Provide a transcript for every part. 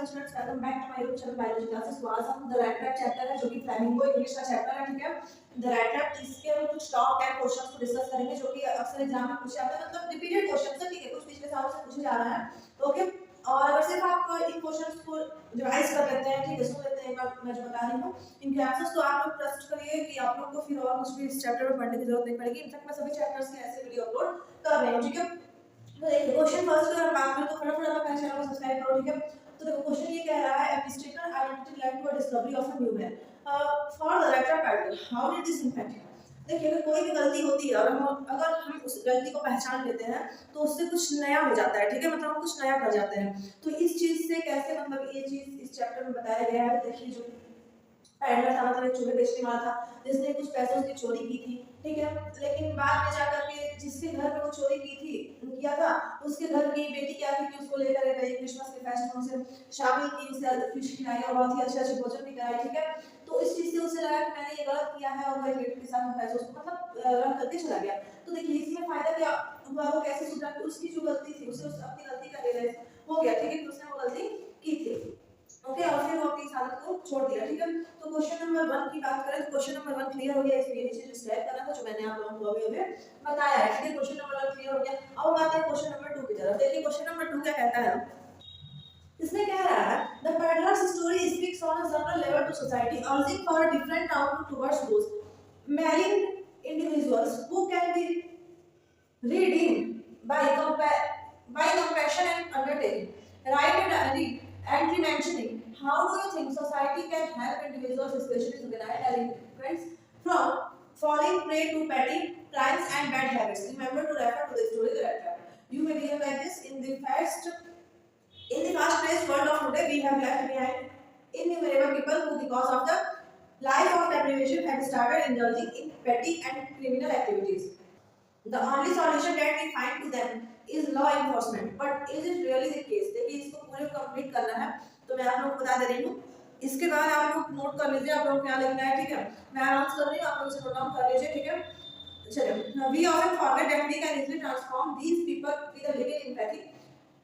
Students, welcome back to my YouTube channel biology classes. तो आज हम द रैट ट्रैप चैप्टर है जो कि फ्लेमिंगो इंग्लिश का चैप्टर है, ठीक है। द रैट ट्रैप, इसके हम कुछ टॉप 10 क्वेश्चंस को डिस्कस करेंगे जो कि अक्सर एग्जाम में पूछे जाते हैं, मतलब रिपीटेड क्वेश्चंस है, ठीक है, कुछ पिछले सालों से पूछे जा रहा है, ओके। और अगर सिर्फ आप इन क्वेश्चंस को रिवाइज कर लेते हैं, ठीक है, सुन लेते हैं एक बार मैं जो बता रही हूँ इनके आंसर्स, तो आप लोग ट्रस्ट करिए कि आप लोग को फिर और कुछ भी इस चैप्टर में पढ़ने की जरूरत नहीं पड़ेगी। इनफैक्ट मैं सभी चैप्टर्स के ऐसे वीडियो अपलोड कर रही हूँ, ठीक है। तो देखिए क्वेश्चन फर्स्ट की अगर बात करें तो फटाफट अपने चैनल को सब्सक्राइब करो, ठीक है। तो देखो क्वेश्चन ये कह रहा है epistical identity led to a discovery of a new man for the latter pattern, how did this impact him. देखिए अगर कोई भी गलती होती है और अगर हम उस गलती को पहचान लेते हैं तो उससे कुछ नया हो जाता है, ठीक है, मतलब हम कुछ नया कर जाते हैं। तो इस चीज से कैसे, मतलब ये चीज इस चैप्टर में बताया गया है। देखिए जो पैडलर था, मतलब एक चूहे बेचने वाला था जिसने कुछ पैसों की चोरी की थी, ठीक है, लेकिन बाद में जाकर के जिसके घर में वो चोरी की थी किया था उसके घर की बेटी क्या थी कि उसको लेकर गई क्रिसमस के फेस्ट में, उसे शामिल की, उसे फिश खिलाई और बहुत ही अच्छे अच्छे भोजन भी कराए, ठीक है। तो इस चीज से उसे लगा कि मैंने ये गलत किया है और वह बेटी के साथ पैसों को मतलब रख करके चला गया। तो देखिए इसमें फायदा क्या हुआ, वो कैसे सुधरा कि उसकी जो गलती थी उसे अपनी गलती का रियलाइज हो गया, ठीक है, कि उसने वो गलती की थी, ओके, और फिर वो अपनी हालत को छोड़ दिया, ठीक है। तो क्वेश्चन नंबर 1 की बात करें तो क्वेश्चन नंबर 1 क्लियर हो गया, इसमें ये चीज स्टेप करना था जो मैंने आप लोगों को अभी बताया है, ठीक है। क्वेश्चन नंबर 1 क्लियर हो गया। अब हम आते हैं क्वेश्चन नंबर 2 की तरफ। देखिए क्वेश्चन नंबर 2 क्या कहता है, इसमें कह रहा है the peddler's story speaks on a general level to society urging for a different outlook towards those marring individuals who can be redeemed by compassion and undertaking. Write a diary entry mentioning how do you think society can help individuals, especially juvenile delinquents, from falling prey to petty crimes and bad habits. Remember to refer to the story the right track. You may begin like this: in the fast-paced world of today, we have left behind innumerable people who, because of the life of deprivation, have started indulging in petty and criminal activities. The only solution that we find to them is law enforcement. But is it really the case? देखिए इसको पूरे complete करना है तो मैं आप लोगों को बता दे रही हूँ। इसके बाद आप लोग नोट कर लीजिए आप लोग क्या लिखना है, ठीक है। मैं अनाउंस कर रही हूँ, आप लोग इसे नोट डाउन कर लीजिए, ठीक है। चलिए, we often forget that we can easily transform these people with a little empathy,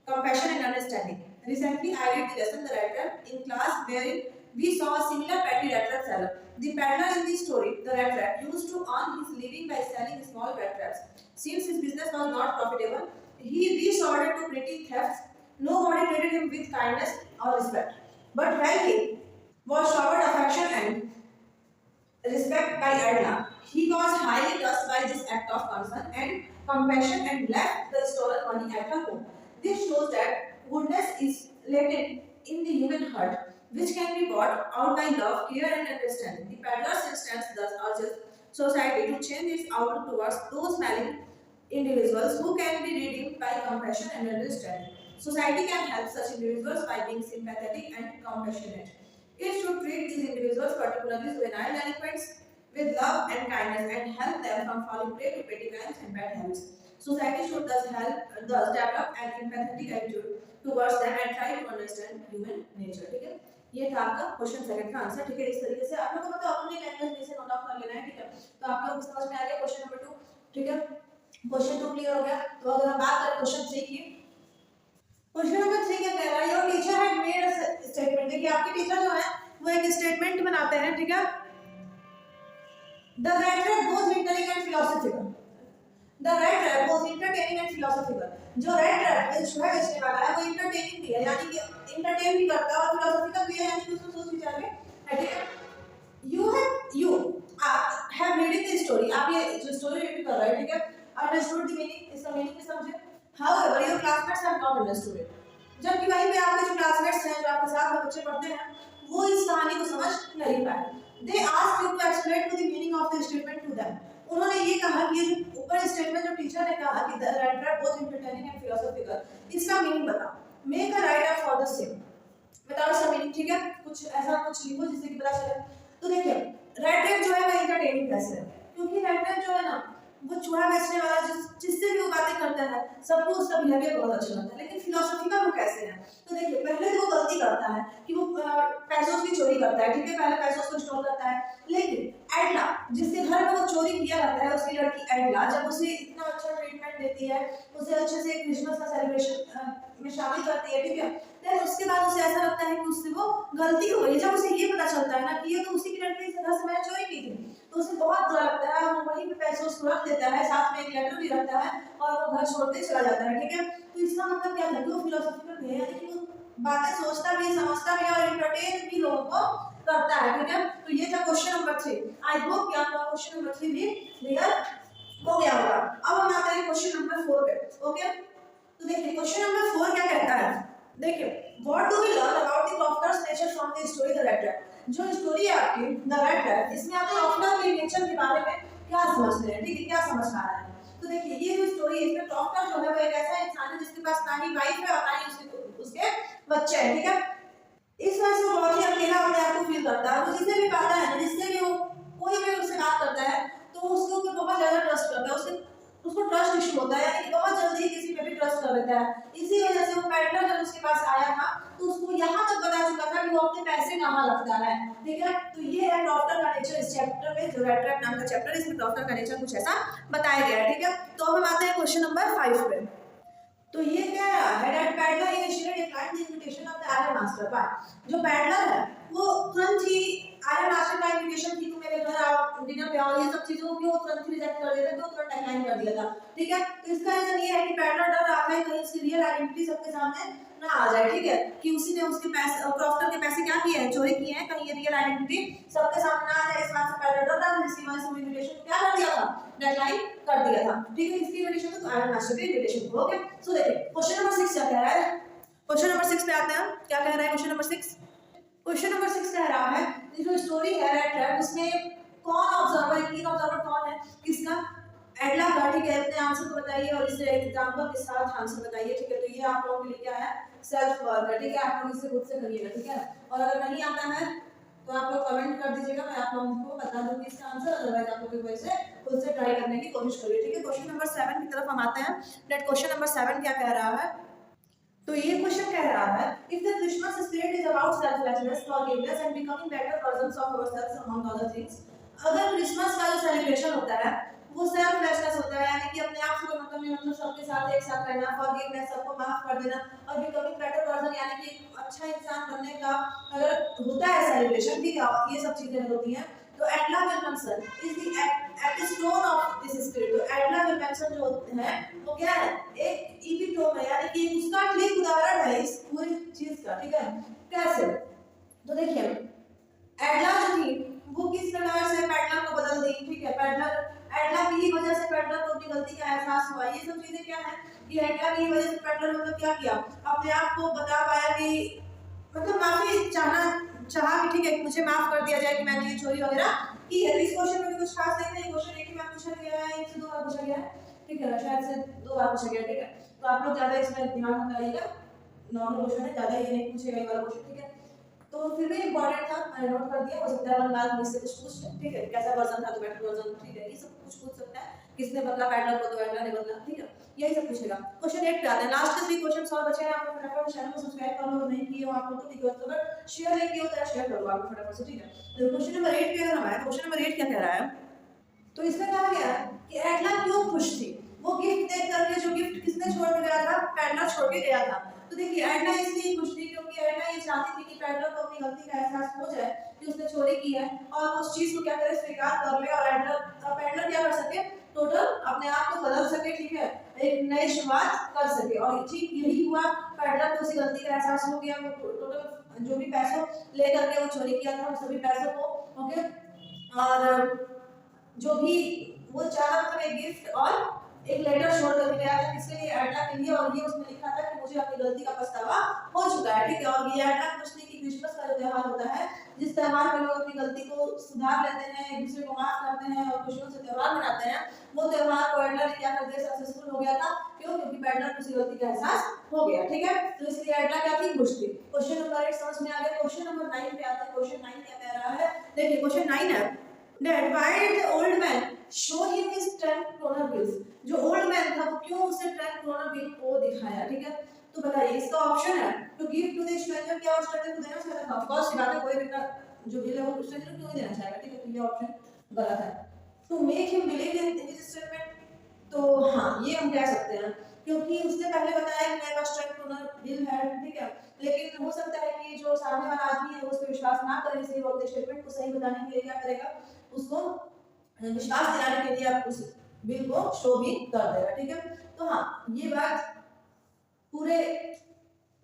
compassion and understanding. Recently, I read the lesson The Rat Trap in class wherein we saw a similar petty rat trap seller. The peddler in the story, the rat trap, used to earn his living by selling small rat traps. Since his business was not profitable, he resorted to petty thefts. Nobody treated him with kindness or respect. But when he was showered affection and respect by Adla, he was highly touched by this act of concern and compassion and left the stolen money at her home. This shows that goodness is latent in the human heart, which can be brought out by love, care, and understanding. The peddler's instance thus urges society to change its outlook towards those smiling individuals who can be redeemed by compassion and understanding. Society can help such individuals by being sympathetic and compassionate. It should treat these individuals, particularly juvenile delinquents, with love and kindness and help them from falling prey to petty crimes and bad habits. Society should thus develop an empathetic attitude towards them and try to understand human nature. ठीक है, ये था आपका question second का answer, ठीक है। इस तरीके से आप लोगों को मतलब अपनी लैंग्वेज में इसे नोट डाउन कर लेना है, ठीक है। तो आप लोगों को समझ में आ गया क्वेश्चन नंबर 2, ठीक है। क्वेश्चन 2 क्लियर हो गया। तो अगर हम बात करें क्वेश्चन 3 की, क्वेश्चन नंबर 3 क्या कह रहा है, your teacher had made a statement. देखिए आपके टीचर जो है वो एक स्टेटमेंट बनाते हैं, ठीक है। The red trap both intelligent and philosophical, the red trap both entertaining and philosophical. जो रेड ट्रैप है जो है बेचने वाला है वो इंटरटेनिंग भी है, यानी कि इंटरटेन भी करता है, और फिलोसॉफिकल भी है, यानी कि उसमें सोच विचार में है, ठीक है। you आप have reading the story, आप ये जो स्टोरी रीड कर रहे हैं, ठीक है, understood the meaning, इसका मीनिंग भी समझे। however your classmates have not understood it, जबकि वहीं पे आपके जो क्लासमेट्स हैं जो आपके साथ में बच्चे पढ़ते हैं वो इस कहानी को समझ नहीं पाए। they asked you to explain to the meaning of the statement to them, उन्होंने ये कहा कि ये जो ऊपर स्टेटमेंट जो टीचर ने कहा कि the rat trap both entertaining and philosophical, इसका मीनिंग बताओ, make a write up for the same, बताओ इसका मीनिंग, ठीक है। कुछ ऐसा कुछ लिखो जिससे कि पता चले। तो देखिए रेड ट्रैप जो है वो इंटरटेनिंग कैसे है, क्योंकि रेड ट्रैप जो है ना वो चूहा बेचने वाला जिससे भी वो बातें करता है सबको उसका बिहेवियर बहुत अच्छा लगता है, लेकिन फिलोसॉफिकल वो कैसे है। तो देखिए पहले तो वो गलती करता है कि वो पैसों की चोरी करता है, ठीक है, पहले पैसों को स्टोर करता है, लेकिन एडला जिसके घर में वो चोरी किया रहता है उसकी लड़की एडला जब उसे इतना अच्छा ट्रीटमेंट देती है, उसे अच्छे से क्रिसमस का सेलिब्रेशन में शामिल करती है, ठीक है, देन उसके बाद उसे ऐसा लगता है कि उससे वो गलती हो गई। जब उसे ये पता चलता है ना कि ये तो उसी की लड़की से 10 मैच चोरी की थी, तो उसे बहुत बुरा लगता है। वो वहीं पे पैसे उसको रख देता है, साथ में एक लेटर भी रखता है और वो घर छोड़ के चला जाता है। ठीक है, तो इसका मतलब क्या था कि वो फिलोसफी में गया, यानी कि वो बातें सोचता भी, समझता भी और एंटरटेन भी लोगों को करता है। ठीक है, तो ये था क्वेश्चन नंबर 3। आई होप कि आपका क्वेश्चन नंबर 3 भी क्लियर हो गया होगा। अब हम आते हैं क्वेश्चन नंबर 4 पे। ओके, तो देखिए क्वेश्चन नंबर 4 क्या कहता है। देखिए, what do we learn about the crofter's nature from the story the red rat. जो स्टोरी है आपकी द रेड रैट, इसमें आप क्रॉफ्टर के नेचर के बारे में क्या समझते हैं। ठीक है, क्या समझ आ रहा है। तो देखिए ये जो स्टोरी है, इसमें क्रॉफ्टर जो है वो एक ऐसा इंसान है जिसके पास ना ही वाइफ है और ना ही उसके बच्चे हैं। ठीक है, इस वजह से वो बहुत ही अकेला अपने आप को फील करता है। वो जिससे भी पाता है, जिससे भी वो कोई भी उससे बात करता है तो उसके ऊपर बहुत ज्यादा ट्रस्ट करता है, उसको ट्रस्ट इशू होता है, यानी बहुत जल्दी किसी पे भी ट्रस्ट कर लेता है। इसी वजह से वो पैटलर जब उसके पास आया था तो उसको यहाँ तक पता चुका था कि वो अपने पैसे कहाँ रखता है। ठीक है, तो ये है क्रॉफ्टर का नेचर इस चैप्टर में, जो रेड रैट नाम का चैप्टर है, इसमें क्रॉफ्टर का नेचर कुछ ऐसा बताया गया है। ठीक है, तो अब हम आते हैं क्वेश्चन नंबर 5 पे। तो ये क्या है, that peddler initially declined the invitation of the iron master. But जो पैडलर है वो तुरंत ही आयरन मास्टर का इनविटेशन कि तुम मेरे घर आओ, डिनर पे आओ, ये सब चीजों को क्यों तुरंत ही रिजेक्ट कर देता है, क्यों तुरंत डिक्लाइन कर दिया था। ठीक है, तो इसका रीजन ये है कि पैडलर डर रहा है कहीं उसकी रियल आइडेंटिटी सबके सामने ना आ जाए। ठीक है, कि उसी ने उसके पैसे, क्रॉफ्टर के पैसे क्या किए हैं, चोरी किए हैं, कहीं ये रियल आइडेंटिटी सबके सामने ना आ जाए, इस बात से पैडलर डर रहा था। इसी वजह से इनविटेशन क्या कर दिया था, डेडलाइन कर दिया था। ठीक है, इसकी इनविटेशन तो आयरन मास्टर की इनविटेशन को। ओके, सो देखिए क्वेश्चन नंबर 6 क्या कह रहा है। क्वेश्चन नंबर 6 पे आते हैं, क्या कह रहा है क्वेश्चन नंबर 6। क्वेश्चन नंबर 6 कह रहा है ये जो स्टोरी है रेड रैट, उसमें कौन ऑब्जर्वर है, कीन ऑब्जर्वर कौन है, किसका, एडला का। ठीक है, अपने आंसर को बताइए और इसे एग्जांपल के साथ आंसर बताइए। ठीक है, तो ये आप लोगों के लिए क्या है, सेल्फ वर्क है। ठीक है, आप लोग इसे खुद से करिएगा। ठीक है, और अगर नहीं आता है तो आप लोग कमेंट कर दीजिएगा, मैं आप लोगों को बता दूंगी इसका आंसर। अदरवाइज आप लोग वैसे खुद से ट्राई करने की कोशिश करिए। ठीक है, क्वेश्चन नंबर 7 की तरफ हम आते हैं। लेट क्वेश्चन नंबर 7 क्या कह रहा है। तो ये क्वेश्चन कह रहा है, if the Christmas spirit is about selflessness, forgiveness and becoming better versions of ourselves among other things. अगर क्रिसमस का जो सेलिब्रेशन होता है वो सेल्फलेसनेस होता है, यानी कि अपने आप से कोई मतलब नहीं, मतलब सबके साथ एक साथ रहना, फॉरगिवनेस सबको माफ कर देना, और बिकमिंग बेटर वर्जन यानी कि अच्छा इंसान बनने का अगर होता है सेलिब्रेशन, ठीक है, ये सब चीजें होती हैं, तो Edla Willmansson is the epitome of this spirit. तो एटला विल्मसन जो है वो क्या है, एक एपिटोम है, यानी कि उसका ठीक उदाहरण है इस पूरी चीज का। ठीक है, कैसे, तो देखिए एडला जो थी वो किस प्रकार से पैडलर को बदल दी। ठीक है, पैडलर, एडला की ही वजह से पैडलर को अपनी गलती का एहसास हुआ। ये सब चीजें क्या है कि एडला की वजह से पैडलर मतलब क्या किया, अपने आप को बता पाया कि मतलब माफी चाहा कि ठीक है मुझे माफ कर दिया जाए कि मैंने ये चोरी वगैरह की है। इस क्वेश्चन में कुछ खास नहीं है, क्वेश्चन एक ही बार पूछा गया है, एक से दो बार पूछा गया है। ठीक है, शायद से 2 बार पूछा गया। ठीक है, तो आप लोग ज्यादा इसमें ध्यान मत लगाइएगा, नॉर्मल क्वेश्चन है, ज्यादा ये नहीं पूछेगा ये वाला क्वेश्चन। ठीक है, तो फिर भी इंपॉर्टेंट था, मैंने नोट कर दिया। हो सकता है 1 मार्क में से कुछ पूछ ले। ठीक है, कैसा वर्जन था तो बेटर वर्जन, ठीक है, ये सब कुछ पूछ सकता है, किसने बदला पैडलर को तो एडला ने बदला। ठीक है, यही सब पूछेगा। क्वेश्चन 8 पे आते हैं, लास्ट के 3 क्वेश्चन और बचे हैं। आप लोग फटाफट चैनल को सब्सक्राइब कर लो, नहीं किए हो आप लोग तो ठीक है, तो अगर शेयर नहीं किया हो तो शेयर कर लो आप फटाफट से। ठीक है, तो क्वेश्चन नंबर 8 पे अगर हम आए, क्वेश्चन नंबर 8 क्या कह रहा है, तो इसमें कहा गया है कि एडला क्यों खुश थी। वो गिफ्ट देख करके, जो गिफ्ट किसने छोड़ के गया था, पैडलर छोड़ के गया था। तो देखिए एडला इसलिए खुश थी क्योंकि एडला ये चाहती थी कि पैडलर को अपनी गलती का एहसास हो जाए कि उसने चोरी की है और उस चीज को क्या करे, स्वीकार कर ले, और पैडलर क्या कर सके, टोटल अपने आप को बदल सके। ठीक है, एक नई शुरुआत कर सके, और ठीक यही हुआ। पैडलर को उसी गलती का एहसास हो गया, वो टोटल जो भी पैसों लेकर के वो चोरी किया था, उन सभी पैसों को, ओके, और जो भी वो चाहा था एक गिफ्ट और एक लेटर छोड़ कर गया था, किसके लिए, एडला के लिए, और ये उसमें लिखा था कि मुझे अपनी गलती का पछतावा हो चुका है। ठीक है, और ये एडला खुश थी कि क्रिसमस का जो त्योहार होता है, जिस त्योहार में लोग अपनी गलती को सुधार लेते हैं, एक दूसरे को माफ करते हैं और खुशियों से त्योहार मनाते हैं, वो त्योहार को एडला ने क्या कर दिया, सक्सेसफुल हो गया था। क्यों, क्योंकि पैडलर को उसी गलती का एहसास हो गया। ठीक है, तो इसलिए एडला क्या थी, खुश थी। क्वेश्चन नंबर 8 समझ में आ गया। क्वेश्चन नंबर 9 पे आते हैं। क्वेश्चन 9 क्या कह रहा है, देखिए क्वेश्चन 9 है, that why did the old man show him his 10 kroner bills। जो ओल्ड मैन था वो क्यों उसे 10 kroner बिल को दिखाया। ठीक है, तो बताइए इसका ऑप्शन है to give to the stranger, क्या उस स्ट्रेंजर को देना चाहता था, ऑफ कोर्स बात है, कोई भी जो बिल है वो स्ट्रेंजर क्यों नहीं देना चाहेगा। ठीक है, तो ये ऑप्शन गलत है। To make him believe in his statement, तो हाँ ये हम कह सकते हैं, क्योंकि उसने पहले बताया कि मेरे पास 10 kroner बिल है। ठीक है, लेकिन हो सकता है कि जो सामने वाला आदमी है वो उस पर विश्वास ना करे, सही अपने स्टेटमेंट को सही बताने के लिए क्या करेगा, उसको विश्वास दिलाने के लिए आप उस बिल को शो भी कर देगा। ठीक है, तो हाँ ये बात पूरे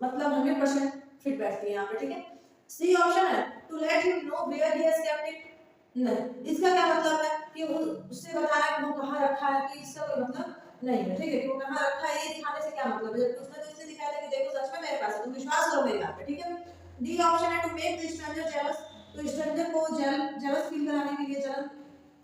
मतलब 100% फिट बैठती है यहाँ पे। ठीक है, सी ऑप्शन है to let him know where he has kept it, नहीं इसका क्या मतलब है कि वो उससे बताना कि वो कहाँ रखा है, कि इसका कोई मतलब नहीं है। ठीक है, कि वो कहाँ रखा है ये दिखाने से क्या मतलब है, जब उसने तो इसलिए दिखाया था कि देखो सच में मेरे पास है, तुम विश्वास करो मेरे बात पे। ठीक है, डी ऑप्शन है to make the stranger jealous, तो स्ट्रेंजर को जेलस फील कराने के लिए, जलन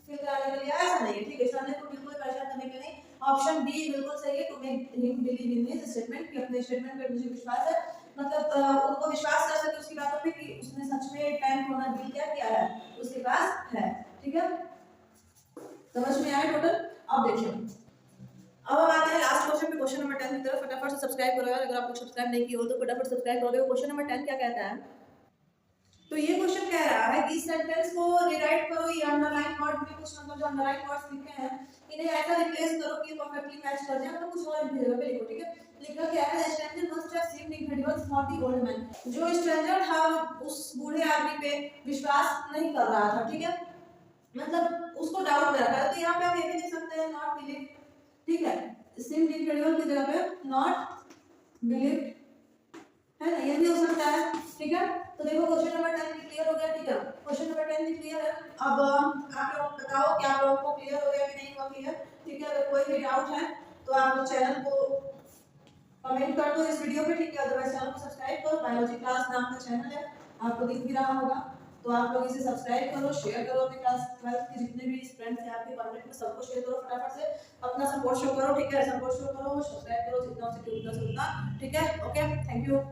फील कराने के लिए, ऐसा नहीं है। ठीक है, स्ट्रेंजर को बिल्कुल परेशान करने के लिए ऑप्शन बी बिल्कुल सही है, to make him believe in his statement, कि अपने स्टेटमेंट पे मुझे विश्वास है, मतलब उनको विश्वास कर सके उसकी बातों पे कि उसने सच में टाइम कोरोना बिल क्या किया है, उसके पास है। ठीक है, समझ में आया टोटल। अब देखिए, अब हम आते हैं लास्ट क्वेश्चन पे, क्वेश्चन नंबर 10 की तरफ। फटाफट से सब्सक्राइब करो यार, अगर आप लोग सब्सक्राइब नहीं किए हो तो फटाफट सब्सक्राइब कर दो। क्वेश्चन नंबर 10 क्या कहता है, तो ये क्वेश्चन कह रहा है कि सेंटेंस को रीराइट करो, ये अंडरलाइन वर्ड में कुछ मतलब जो अंडरलाइन वर्ड्स लिखे हैं इन्हें ऐसा रिप्लेस करो कि परफेक्टली मैच कर जाए, मतलब कुछ और इनकी जगह पे लिखो। ठीक है, लिखा क्या है, stranger must have seemed incredible for the old man, जो स्ट्रेंजर था उस बूढ़े आदमी पे विश्वास नहीं कर रहा था। ठीक है, मतलब उसको डाउट में रखा है, तो यहाँ पे आप ये भी देख सकते हैं नॉट बिलीव। ठीक है, सीम्ड इनक्रेडिबल की जगह पे नॉट बिलीव है ना, ये भी हो सकता है। ठीक है, तो देखो क्वेश्चन नंबर 10 क्लियर हो गया। ठीक है, क्वेश्चन नंबर 10 भी क्लियर है। अब आप लोग बताओ कि आप लोगों को क्लियर हो गया कि नहीं हुआ क्लियर। ठीक है, अगर कोई भी डाउट है तो आप चैनल को कमेंट कर दो इस वीडियो पे। ठीक है, अदरवाइज चैनल को सब्सक्राइब करो, बायोलॉजी क्लास नाम का चैनल है, आपको दिख भी रहा होगा, तो आप लोग इसे सब्सक्राइब करो, शेयर करो अपने क्लास 12 के जितने भी फ्रेंड्स हैं आपके कॉन्टेक्ट में, सबको शेयर करो फटाफट से, अपना सपोर्ट शो करो। ठीक है, सपोर्ट शो करो, सब्सक्राइब करो, जितना हो सके उतना से उतना। ठीक है, ओके, थैंक यू।